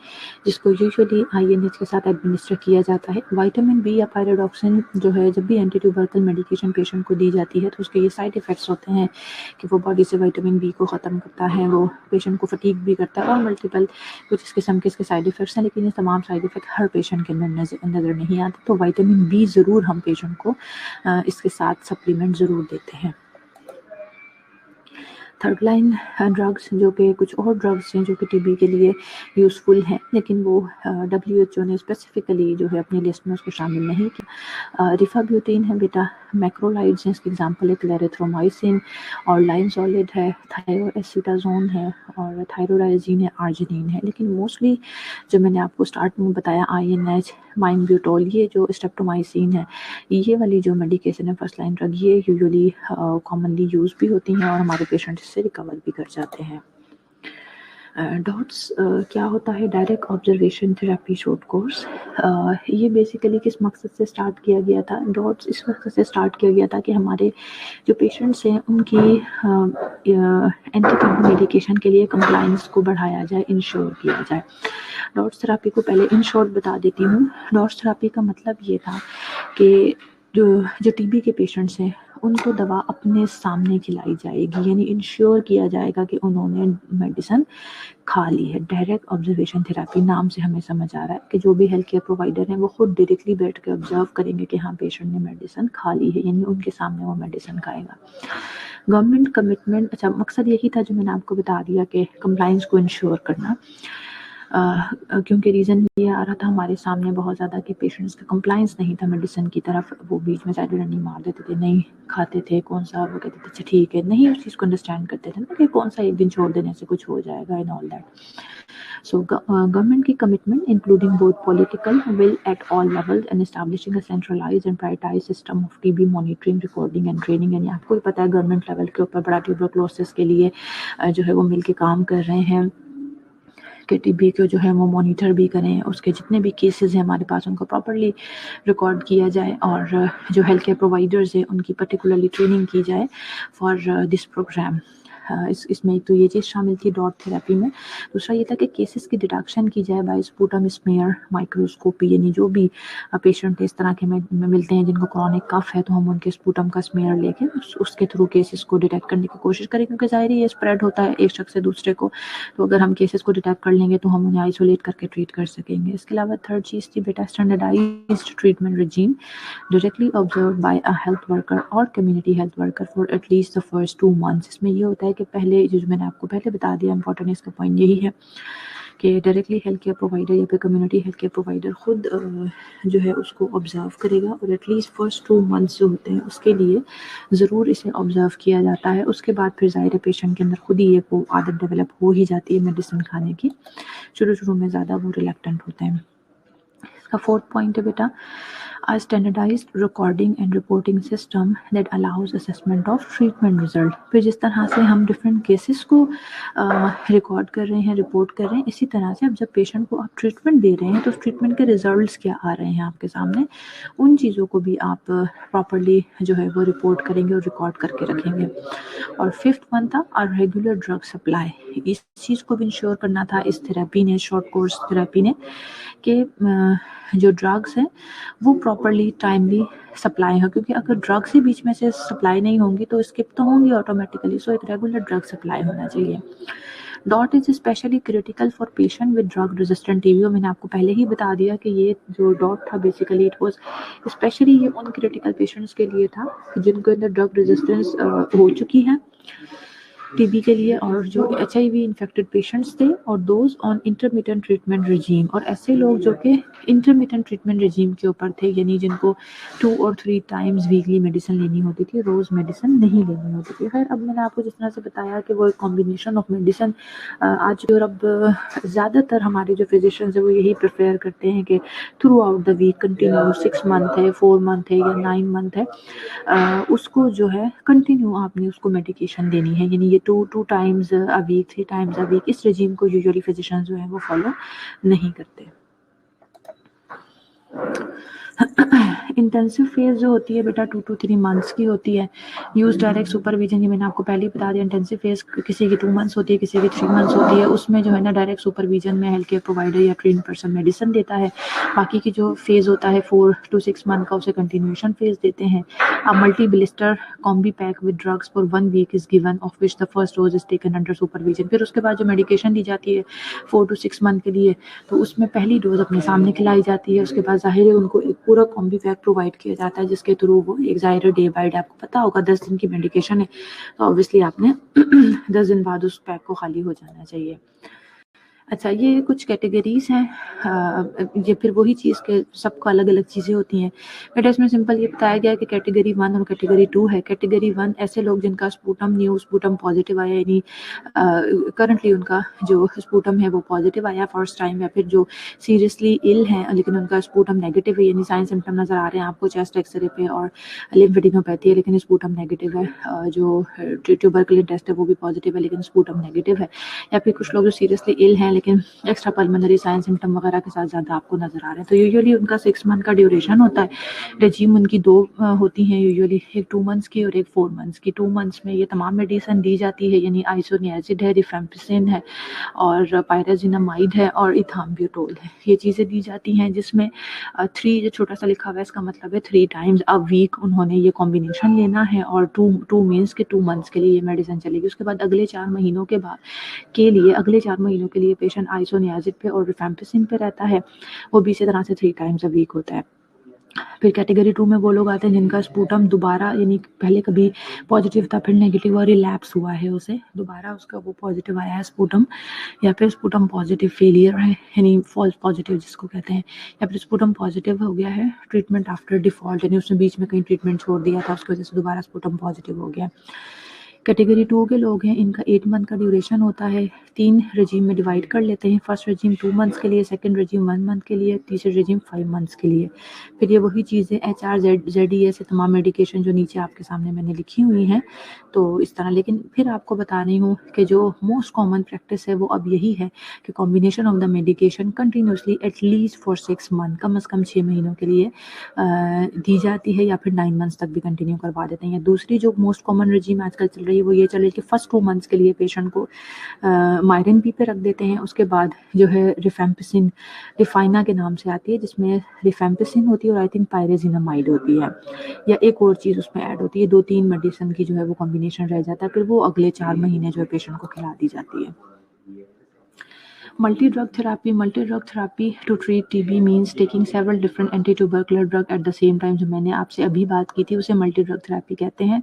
جس کو یوزولی INH کے ساتھ ایڈمنسٹر کیا جاتا ہے۔ وائٹامن بی یا پائروڈاکسن جو ہے جب بھی اینٹی ٹیوبرکل میڈیکیشن پیشنٹ کو دی جاتی ہے تو اس کے یہ سائیڈ ایفیکٹس ہوتے ہیں کہ وہ باڈی سے وائٹامن بی کو ختم کرتا ہے، وہ پیشنٹ کو فٹیگ بھی کرتا ہے، اور ملٹیپل کچھ اس قسم کے اس کے سائیڈ ایفیکٹس ہیں، لیکن یہ تمام سائیڈ ایفیکٹ ہر پیشنٹ کے اندر نظر نہیں آتے، تو وائٹامن بی ضرور ہم پیشنٹ کو اس کے ساتھ سپلیمنٹ ضرور دیتے ہیں۔ تھرڈ لائن ڈرگس جو کہ کچھ اور ڈرگس ہیں جو کہ TB کے لیے یوزفل ہیں، لیکن وہ WHO نے اسپیسیفکلی جو ہے اپنی لسٹ میں اس کو شامل نہیں کیا۔ ریفابیوٹین ہے بیٹا، میکرولائڈز ہیں، اس کی ایگزامپل ہے کلیریتھرومائسین، اور لائنزولڈ ہے، تھائروایسیٹازون ہے، اور تھائرورائزین ہے، آرجینین ہے، لیکن موسٹلی جو میں نے آپ کو اسٹارٹ میں بتایا INH، مائمبیوٹول، یہ جو اسٹریپٹومائسین ہے، یہ والی جو میڈیکیشن ہے فرسٹ لائن ڈرگ، یہ یوزلی کامنلی یوز بھی ہوتی ہیں اور ہمارے پیشنٹ اس سے ریکور بھی کر جاتے ہیں۔ ڈاٹس کیا ہوتا ہے؟ Direct observation therapy short course. یہ بیسیکلی کس مقصد سے اسٹارٹ کیا گیا تھا؟ ڈاٹس اس مقصد سے اسٹارٹ کیا گیا تھا کہ ہمارے جو پیشنٹس ہیں ان کی اینٹی ٹیوبرکل میڈیکیشن کے لیے کمپلائنس کو بڑھایا جائے، انشور کیا جائے۔ ڈاٹس تھراپی کو پہلے ان شارٹ بتا دیتی ہوں۔ ڈاٹس تھراپی کا مطلب یہ تھا کہ جو TB کے پیشنٹس ہیں ان کو دوا اپنے سامنے کھلائی جائے گی، یعنی انشور کیا جائے گا کہ انہوں نے میڈیسن کھا لی ہے۔ ڈائریکٹ آبزرویشن تھراپی نام سے ہمیں سمجھ آ رہا ہے کہ جو بھی ہیلتھ کیئر پرووائڈر ہیں وہ خود ڈائریکٹلی بیٹھ کے آبزرو کریں گے کہ ہاں پیشنٹ نے میڈیسن کھا لی ہے، یعنی ان کے سامنے وہ میڈیسن کھائے گا۔ گورنمنٹ کمٹمنٹ، اچھا مقصد یہی تھا جو میں نے آپ کو بتا دیا کہ کمپلائنس کو انشور کرنا، کیونکہ ریزن یہ آ رہا تھا ہمارے سامنے بہت زیادہ کہ پیشنٹس کا کمپلائنس نہیں تھا میڈیسن کی طرف، وہ بیچ میں سائڈ رننگ مار دیتے تھے، نہیں کھاتے تھے، کون سا وہ کہتے تھے اچھا ٹھیک ہے، نہیں اس چیز کو انڈرسٹینڈ کرتے تھے نا کہ کون سا ایک دن چھوڑ دینے سے کچھ ہو جائے گا and all that. So government کی commitment including both political will at all level and establishing a centralised and prioritise system of TB monitoring, recording and training, یعنی آپ کو بھی پتہ ہے گورنمنٹ لیول کے اوپر بڑا ٹیوبرکلوسس کے لیے جو ہے وہ مل کے کام کر رہے ہیں کہ TB کو جو ہے وہ مانیٹر بھی کریں، اس کے جتنے بھی کیسز ہیں ہمارے پاس ان کو پراپرلی ریکارڈ کیا جائے، اور جو ہیلتھ کیئر پرووائڈرز ہیں ان کی پرٹیکولرلی ٹریننگ کی جائے فار دس پروگرام۔ اس میں ایک تو یہ چیز شامل تھی ڈاٹ تھراپی میں، دوسرا یہ تھا کہ کیسز کی ڈیٹیکشن کی جائے بائی سپوٹم اسمیئر مائکروسکوپی، یعنی جو بھی پیشنٹ اس طرح کے میں ملتے ہیں جن کو کرونک کف ہے تو ہم ان کے سپوٹم کا اسمیئر لے کے اس کے تھرو کیسز کو ڈیٹیکٹ کرنے کی کوشش کریں، کیونکہ ظاہر یہ اسپریڈ ہوتا ہے ایک شخص سے دوسرے کو، تو اگر ہم کیسز کو ڈیٹیکٹ کر لیں گے تو ہم انہیں آئسولیٹ کر کے ٹریٹ کر سکیں گے۔ اس کے علاوہ تھرڈ چیز تھی بیٹا standardised treatment regimen directly observed by a health worker اور community health worker for at least the first 2 months۔ اس میں یہ ہوتا ہے کہ پہلے جو میں نے آپ کو پہلے بتا دیا، امپورٹنٹ اس کا پوائنٹ یہی ہے کہ ڈائریکٹلی ہیلتھ کیئر پرووائڈر یا پھر کمیونٹی ہیلتھ کیئر پرووائڈر خود جو ہے اس کو آبزرو کرے گا، اور ایٹ لیسٹ فرسٹ 2 months جو ہوتے ہیں اس کے لیے ضرور اسے آبزرو کیا جاتا ہے۔ اس کے بعد پھر ظاہر پیشنٹ کے اندر خود ہی ایک وہ عادت ڈیولپ ہو ہی جاتی ہے میڈیسن کھانے کی، شروع میں زیادہ وہ ریلیکٹنٹ ہوتے ہیں۔ اس کا 4th پوائنٹ ہے بیٹا a standardized recording and reporting system that allows assessment of treatment result. फिर जिस तरह से हम different cases को रिकॉर्ड कर रहे हैं, रिपोर्ट कर रहे हैं, इसी तरह से अब जब पेशेंट को आप ट्रीटमेंट दे रहे हैं तो ट्रीटमेंट के रिजल्ट्स क्या आ रहे हैं आपके सामने, उन चीज़ों को भी आप प्रॉपरली जो है वो रिपोर्ट करेंगे और रिकॉर्ड करके रखेंगे. और 5th वन था रेगुलर ड्रग सप्लाई. इस चीज़ को भी इंश्योर करना था इस थेरेपी ने, शॉर्ट कोर्स थेरेपी ने, कि जो ड्रग्स हैं वो प्रॉपरली टाइमली सप्लाई हो, क्योंकि अगर ड्रग्स ही बीच में से सप्लाई नहीं होंगी तो स्किप तो होंगी ऑटोमेटिकली. सो एक रेगुलर ड्रग सप्लाई होना चाहिए. Dot is specially critical for patient with drug resistant TB. मैंने आपको पहले ही बता दिया कि ये जो डॉट था बेसिकली इट वाज स्पेशली ये उन क्रिटिकल पेशेंट्स के लिए था जिनको अंदर ड्रग रेजिस्टेंस हो चुकी है टीबी के लिए, और जो HIV इन्फेक्टेड पेशेंट्स थे, और those on intermittent treatment regime, और ऐसे लोग जो कि इंटरमिटेंट ट्रीटमेंट रिजीम के ऊपर थे, यानी जिनको 2 और 3 टाइम्स वीकली मेडिसिन लेनी होती थी, रोज़ मेडिसिन नहीं लेनी होती थी. खैर अब मैंने आपको जिस तरह से बताया कि वो एक कॉम्बिनेशन ऑफ मेडिसिन आज, और अब ज़्यादातर हमारे जो फिजिशियंस हैं वो यही प्रेफर करते हैं कि throughout the week continue 6 month है, 4 मंथ है या 9 मंथ है, उसको जो है कंटिन्यू आपने उसको मेडिकेशन देनी है. यानी ये 2 times a week, 3 times a week, इस रेजीम को यूजुअली फिजिशियंस जो है वो फॉलो नहीं करते. इंटेंसिव फेज जो होती है बेटा 2 to 3 मंथ्स की होती है. यूज डायरेक्ट सुपरविजन, ये मैंने आपको पहले ही बता दिया. इंटेंसिव फेज किसी की 2 मंथ्स होती है, किसी की 3 मंथ्स होती है. उसमें जो है ना डायरेक्ट सुपरविजन में हेल्थ केयर प्रोवाइडर या ट्रेन पर्सन मेडिसिन देता है. बाकी की जो फेज होता है 4 to 6 मंथ का, उसे कंटिन्यूएशन फेज देते हैं. Multi blister combi pack with drugs for 1 week is given, of which the first dose is taken under supervision. फिर उसके बाद जो मेडिकेशन दी जाती है 4 to 6 मंथ के लिए, तो उसमें पहली डोज अपने सामने खिलाई जाती है. उसके बाद जाहिर है उनको एक पूरा कॉम्बी पैक प्रोवाइड किया जाता है जिसके थ्रू वो एक जाहिर डे बाय डे, आपको पता होगा 10 दिन की मेडिकेशन है तो ऑब्वियसली आपने 10 दिन बाद उस पैक को खाली हो जाना चाहिए. अच्छा, ये कुछ कैटेगरीज हैं. ये फिर वही चीज़ के सबको अलग अलग चीज़ें होती हैं. बेटा इसमें सिंपल ये बताया गया कि कैटेगरी 1 और कैटेगरी 2 है. कैटेगरी 1 ऐसे लोग जिनका स्पूटम न्यू स्पूटम पॉजिटिव आया, यानी करंटली उनका जो स्पूटम है वो पॉजिटिव आया फर्स्ट टाइम, या फिर जो सीरियसली इल हैं लेकिन उनका स्पूटम नेगेटिव है, यानी साइन सिम्टम नज़र आ रहे हैं आपको चेस्ट एक्सरे पे और लिम्फेडिनोपैथी है लेकिन स्पूटम नेगेटिव है. जो ट्यूबरकुलिन टेस्ट है वो भी पॉजिटिव है लेकिन स्पूटम नेगेटिव है. या फिर कुछ लोग जो सीरियसली इल हैं लेकिन एक्स्ट्रा पल्मोनरी साइन सिम्टम वगैरह के साथ ज़्यादा आपको नज़र आ रहे हैं. तो यूजुअली उनका 6 मंथ का ड्यूरेशन होता है. रेजीम उनकी 2 होती हैं यूजुअली, एक 2 मंथ्स की और एक 4 मंथ्स की. 2 मंथ्स में ये तमाम मेडिसिन दी जाती है, यानी आइसोनियाजिड है, रिफेम्पिसिन है और पायराजिनामाइड है और इथाम्ब्यूटोल है. ये चीज़ें दी जाती हैं जिसमें 3 जो छोटा सा लिखा हुआ है इसका मतलब है 3 टाइम्स अ वीक उन्होंने ये कॉम्बिनेशन लेना है, और 2 मीन्स के 2 मंथ्स के लिए ये मेडिसिन चलेगी. उसके बाद अगले 4 महीनों के बाद अगले 4 महीनों के लिए पेशेंट आइसोनियाजिड पे और रिफेम्पिसिन पे रहता है. वो भी इसी तरह से 3 टाइम्स अ वीक होता है. फिर कैटेगरी 2 में वो लोग आते हैं जिनका स्पूटम दोबारा, यानी पहले कभी पॉजिटिव था फिर नेगेटिव और रिलैप्स हुआ है, उसे दोबारा उसका वो पॉजिटिव आया है स्पूटम, या फिर स्पूटम पॉजिटिव फेलियर है, यानी फॉल्स पॉजिटिव जिसको कहते हैं, या फिर स्पूटम पॉजिटिव हो गया है ट्रीटमेंट आफ्टर डिफॉल्ट, यानी उसने बीच में कहीं ट्रीटमेंट छोड़ दिया था उसकी वजह से दोबारा स्पूटम पॉजिटिव हो गया. कैटेगरी 2 के लोग हैं, इनका 8 मंथ का ड्यूरेशन होता है. 3 रेजीम में डिवाइड कर लेते हैं. फर्स्ट रेजीम 2 मंथ्स के लिए, सेकंड रेजीम 1 मंथ के लिए, तीसरी रेजीम 5 मंथ्स के लिए. फिर ये वही चीज़ें HRZDA से तमाम मेडिकेशन जो नीचे आपके सामने मैंने लिखी हुई हैं तो इस तरह. लेकिन फिर आपको बता रही हूँ कि जो मोस्ट कॉमन प्रैक्टिस है वो अब यही है कि combination of the medication continuously at least for 6 month, कम से कम 6 महीनों के लिए दी जाती है, या फिर 9 मंथ्स तक भी कंटिन्यू करवा देते हैं. या दूसरी जो मोस्ट कॉमन रेजीम आजकल चल रही है वो ये चल रही है कि फर्स्ट 2 मंथ्स के लिए पेशेंट को मायरिन बी पे रख देते हैं. उसके बाद जो है रिफेम्पिसिन, रिफाइना के नाम से आती है जिसमें रिफेम्पिसिन होती है और आई थिंक पायरेजिनामाइड होती है, या एक और चीज़ उसमें ऐड होती है. 2-3 मेडिसिन की जो है वो कॉम्बिनेशन रह जाता है. फिर वो अगले 4 महीने जो है पेशेंट को खिला दी जाती है. Multi drug therapy to treat TB means taking several different anti tubercular drug at the same time. जो मैंने आपसे अभी बात की थी उसे मल्टी ड्रग थेरापी कहते हैं.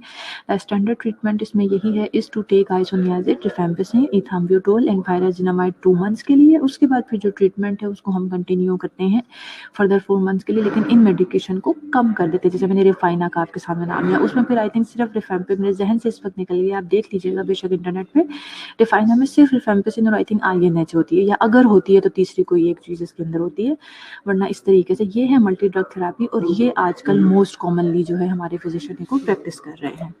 स्टैंडर्ड ट्रीटमेंट इसमें यही है, is to take isoniazid, rifampicin, ethambutol and pyrazinamide 2 months के लिए. उसके बाद फिर जो ट्रीटमेंट है उसको हम कंटिन्यू करते हैं फर्दर 4 मंथ्स के लिए, लेकिन इन मेडिकेशन को कम कर देते हैं. जैसे मैंने रिफाइना का आपके सामने नाम लिया, उसमें फिर आई थिंक सिर्फ रिफेम्पिसिन, मेरे जहन से इस वक्त निकल गया, आप देख लीजिएगा बेशक इंटरनेट पे. रिफाइना में सिर्फ रिफेम्पिसिन और आई थिंक INH होती है, या अगर होती है तो तीसरी कोई एक चीज़ इसके अंदर होती है, वरना इस तरीके से ये है मल्टी ड्रग थेरेपी, और ये आजकल मोस्ट कॉमनली जो है हमारे फिजिशियन को प्रैक्टिस कर रहे हैं।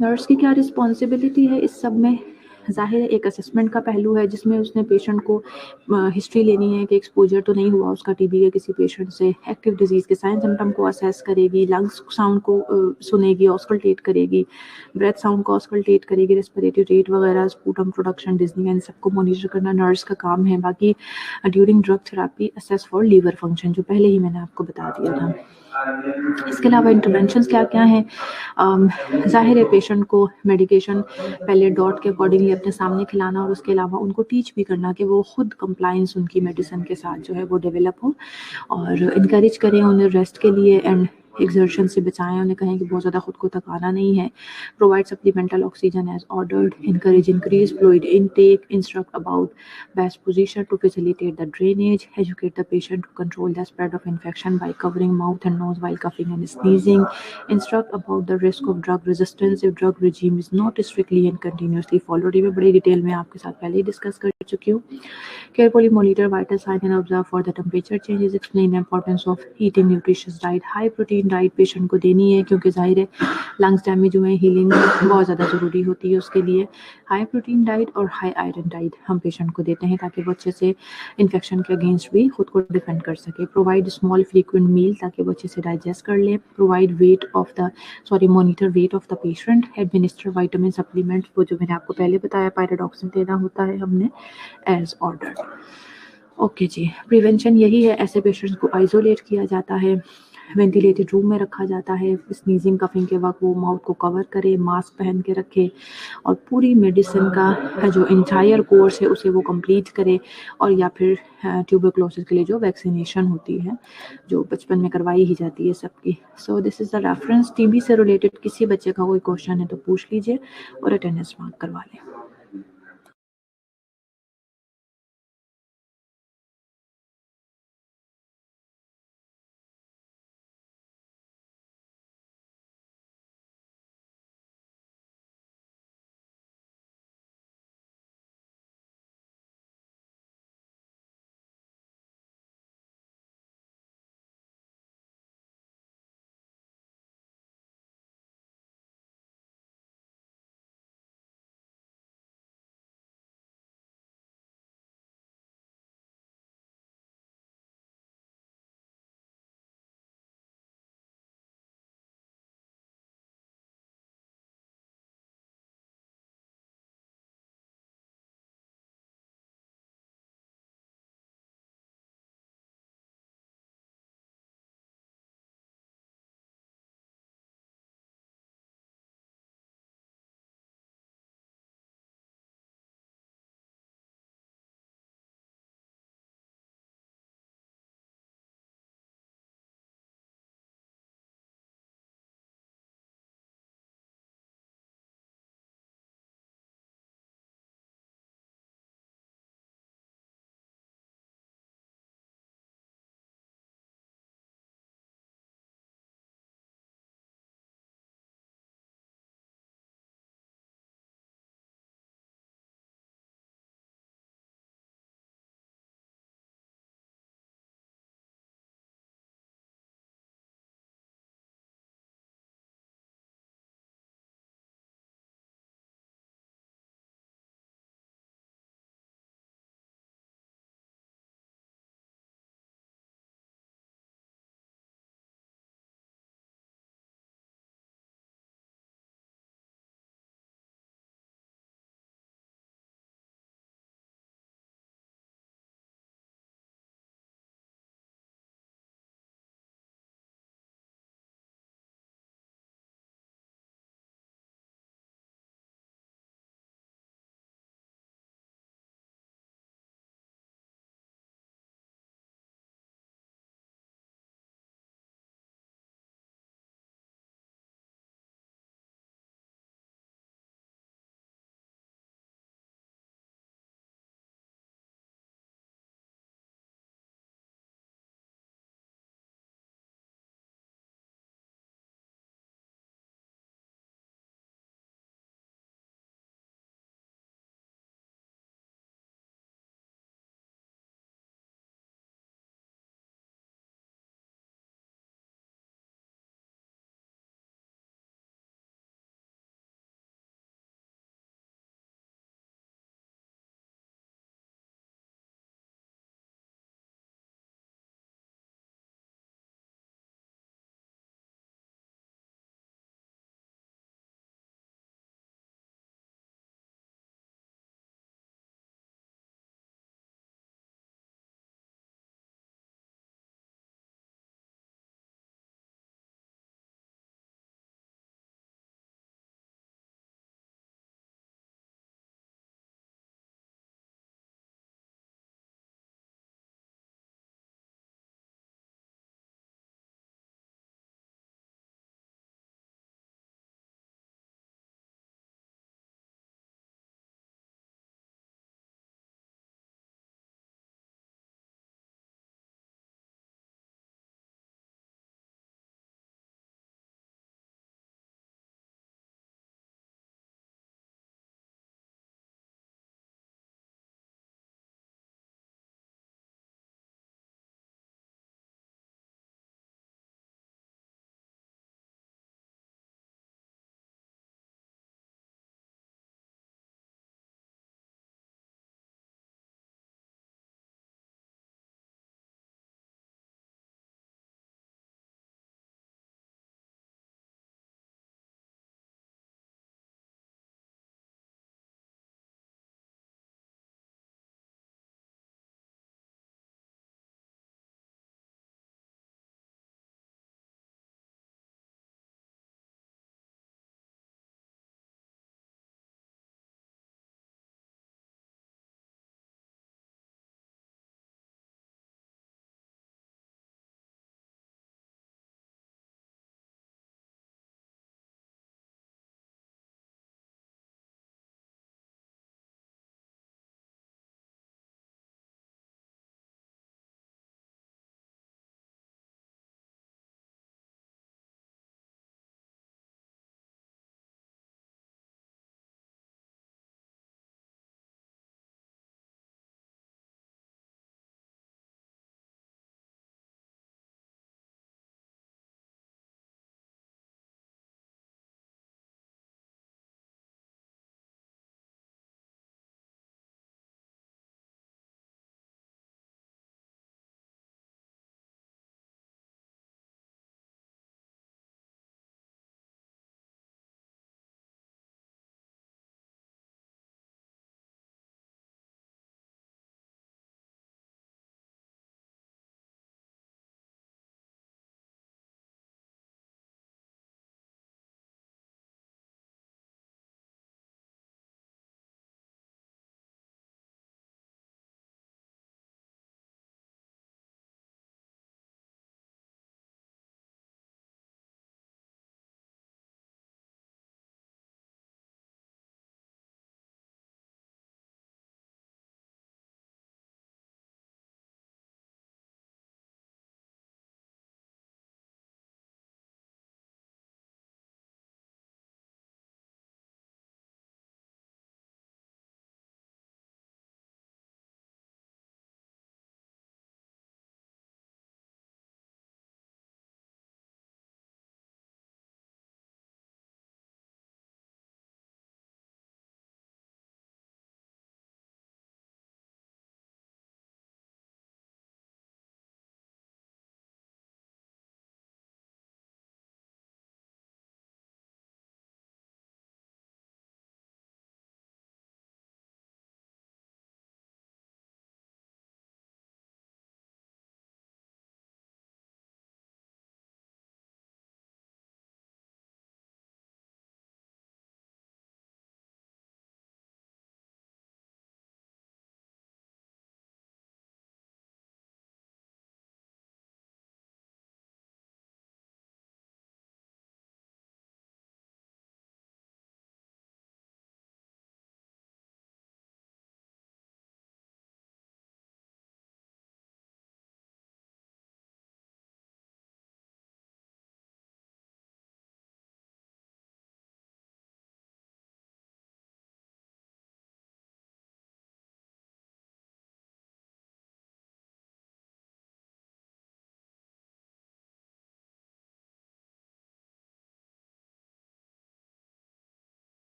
नर्स की क्या रिस्पॉन्सिबिलिटी है इस सब में? ज़ाहिर है एक असेसमेंट का पहलू है जिसमें उसने पेशेंट को हिस्ट्री लेनी है कि एक्सपोजर तो नहीं हुआ उसका टीबी के किसी पेशेंट से, एक्टिव डिजीज़ के साइन सिम्टम को असेस करेगी, लंग्स साउंड को सुनेगी, ऑस्कल्टेट करेगी, ब्रेथ साउंड को ऑस्कल्टेट करेगी, रेस्पिरेटरी रेट वगैरह, स्पूटम प्रोडक्शन, डिजनी, इन सबको मॉनिटर करना नर्स का काम है। बाकी during drug therapy assess for liver function, जो पहले ही मैंने आपको बता दिया था। इसके अलावा इंटरवेंशंस क्या क्या हैं? ज़ाहिर है पेशेंट को मेडिकेशन पहले डॉट के अकॉर्डिंगली अपने सामने खिलाना, और उसके अलावा उनको टीच भी करना कि वो खुद कंप्लायंस उनकी मेडिसिन के साथ जो है वो डेवलप हो, और इनकरेज करें उन्हें रेस्ट के लिए, एंड एक्सर्शन से बचाएं, उन्हें कहें कि बहुत ज़्यादा खुद को थकाना नहीं है। Provide supplemental oxygen as ordered, encourage increased fluid intake, instruct about best position to facilitate the drainage, educate the patient to control the spread of infection by covering mouth and nose while coughing and sneezing, instruct about the risk of drug resistance if drug regime is not strictly and continuously followed। ये मैं बड़ी detail में आपके साथ पहले ही discuss कर चुकी हूँ। Carefully monitor vital signs and observe for the temperature changes, explain the importance of eating nutritious diet, high protein diet patient को देनी है क्योंकि जाहिर है लंग्स डैमेज हुए, हीलिंग बहुत ज़्यादा ज़रूरी होती है उसके लिए। हाई प्रोटीन डाइट और हाई आयरन डाइट हम पेशेंट को देते हैं ताकि वो अच्छे से इन्फेक्शन के अगेंस्ट भी खुद को डिफेंड कर सके। प्रोवाइड स्मॉल फ्रीक्वेंट मील ताकि वो अच्छे से डाइजेस्ट कर ले। Provide monitor weight of the patient, administer vitamin supplement, वो जो मैंने आपको पहले बताया पायराडॉक्सिन देना होता है हमने एज ऑर्डर। ओके जी, प्रिवेंशन यही है, ऐसे पेशेंट्स को आइसोलेट किया जाता है, वेंटिलेटेड रूम में रखा जाता है, स्नीजिंग कफिंग के वक्त वो माउथ को कवर करे, मास्क पहन के रखे, और पूरी मेडिसिन का जो इंटायर कोर्स है उसे वो कंप्लीट करे, और या फिर ट्यूबरक्लोसिस के लिए जो वैक्सीनेशन होती है जो बचपन में करवाई ही जाती है सबकी। So this is the reference. TB से रिलेटेड किसी बच्चे का कोई क्वेश्चन है तो पूछ लीजिए और अटेंडेंस मार्क करवा लें।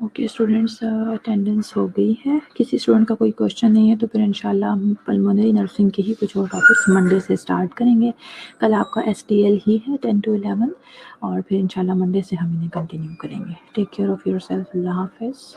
اوکے اسٹوڈینٹس، اٹینڈنس ہو گئی ہے. کسی اسٹوڈنٹ کا کوئی کویشچن نہیں ہے تو پھر انشاءاللہ ہم پلمونری نرسنگ کے ہی کچھ اور ٹاپکس منڈے سے اسٹارٹ کریں گے. کل آپ کا STL ہی ہے 10 to 11، اور پھر انشاءاللہ منڈے سے ہم انہیں کنٹینیو کریں گے. Take care of yourself. اللہ حافظ.